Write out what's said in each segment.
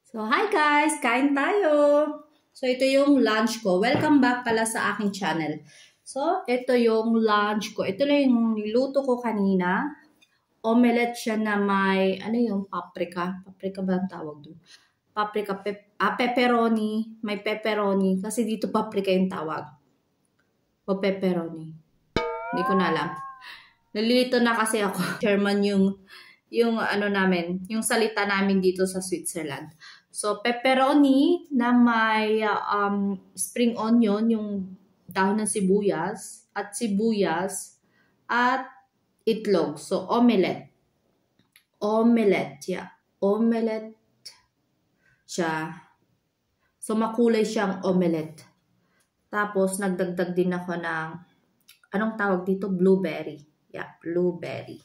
So, hi guys! Kain tayo! So, ito yung lunch ko. Welcome back pala sa aking channel. So, ito yung lunch ko. Ito lang yung niluto ko kanina. Omelette siya na may, ano yung paprika? Paprika ba ang tawag doon? Paprika, pepperoni. May pepperoni. Kasi dito paprika yung tawag. O pepperoni. Hindi ko na alam. Nalilito na kasi ako. German yung ano namin, yung salita namin dito sa Switzerland. So, pepperoni na may spring onion, yung dahon ng sibuyas, at itlog. So, omelette. Omelette, yeah. Omelette siya. So, makulay siyang omelette. Tapos, nagdagdag din ako ng, anong tawag dito? Blueberry. Yeah, blueberry.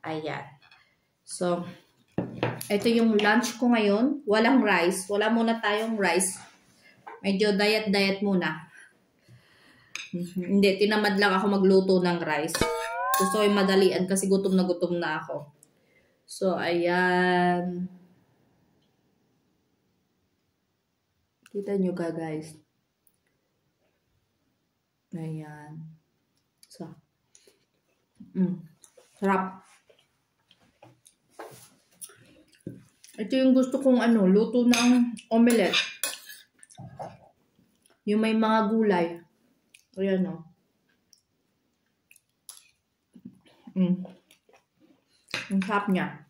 Ayan. So, ito yung lunch ko ngayon. Walang rice. Wala muna tayong rice. Medyo diet muna. Hindi, tinamad lang ako magluto ng rice. Gusto ko yung madalian kasi gutom na ako. So, ayan. Kita nyo ka, guys. Ayan. So, sarap. Ito yung gusto kong luto ng omelette. Yung may mga gulay. Ayan o. Ang sarap niya.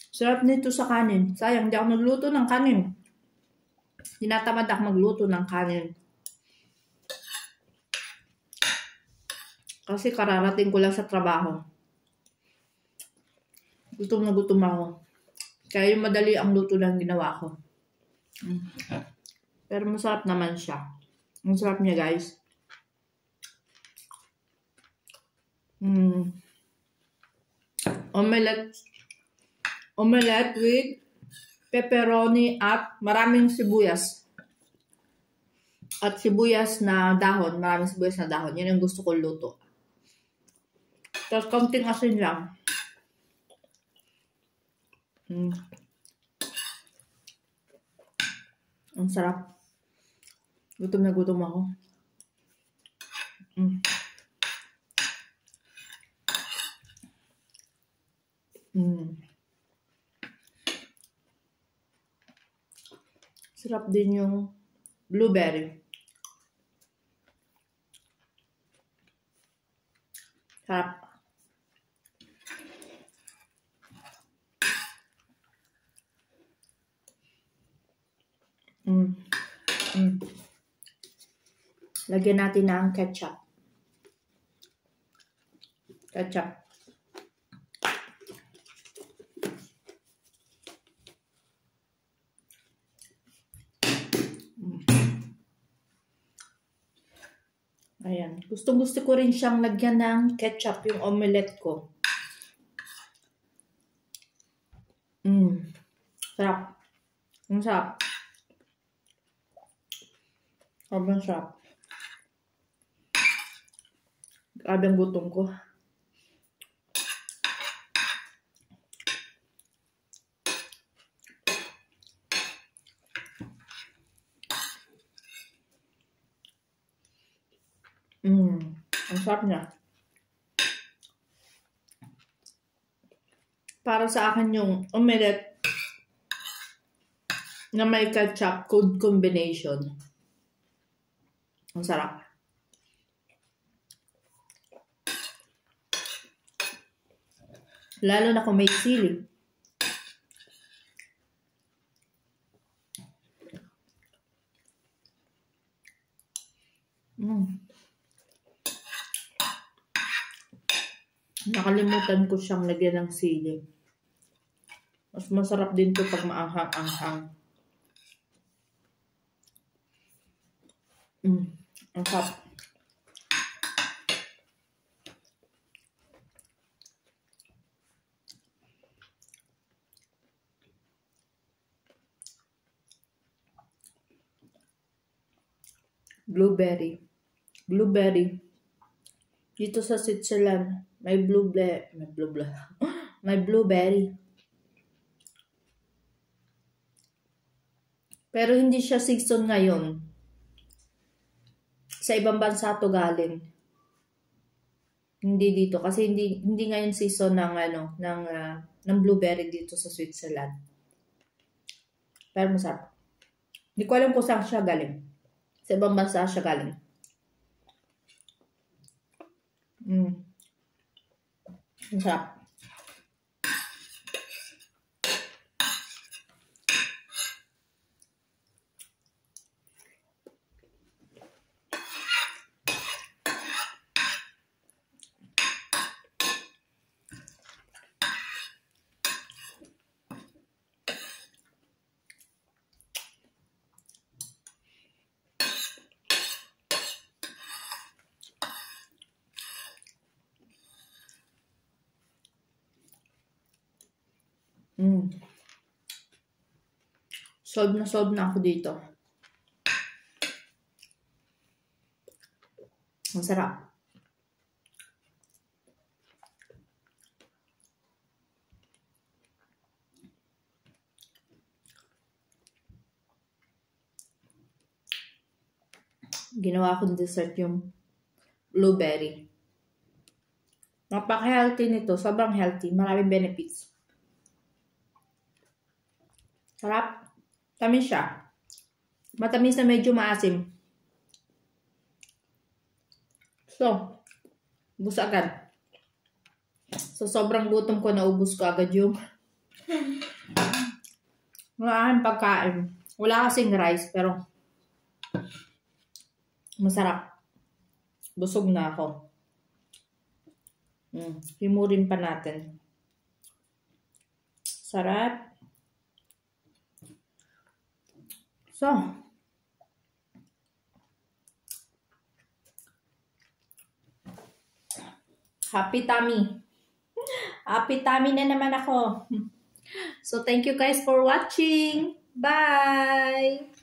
Sarap nito sa kanin. Sayang, hindi ako nagluto ng kanin. Tinatamad ako magluto ng kanin. Kasi kararating ko lang sa trabaho. Gutom na gutom ako. Kaya yung madali ang luto lang ginawa ko. Pero masarap naman siya. Ang sarap niya, guys. Omelette with pepperoni at maraming sibuyas. At sibuyas na dahon. Maraming sibuyas na dahon. Yan ang gusto ko luto. Tapos kaunting asin lang. Ang sarap. Gutom na gutom ako. Sarap din yung blueberry. Sarap. Lagyan natin ng ketchup. Ayan. Gusto ko rin siyang lagyan ng ketchup yung omelette ko. Sarap. Ang sarap. Sobrang sarap. Grabe ang gutom ko. Ang sarap niya. Para sa akin yung omelette na may ketchup, good combination. Ang sarap. Lalo na kung may sili. Nakalimutan ko siyang lagyan ng sili. Mas masarap din to pag maanghang-anghang. Ang sarap. Blueberry. Dito sa Switzerland, may may blueberry. Pero hindi siya season ngayon. Sa ibang bansa to galing. Hindi dito kasi hindi ngayon season ng blueberry dito sa Switzerland. Pero masarap. Hindi ko alam kung saan siya galing. Sa ibang bansa siya galing. Masarap. Solve na ako dito. Ang sarap. Ginawa ko dessert yung blueberry. Napaka-healthy nito. Sobrang healthy. Maraming benefits. Sarap. Tamis siya. Matamis na medyo maasim. So, ubus agad. So, sobrang gutom ko, naubos ko agad yung mga aking pagkain. Wala kasing rice, pero masarap. Busog na ako. Himurin pa natin. Sarap. So, happy tummy. Happy tummy na naman ako. So, thank you guys for watching. Bye!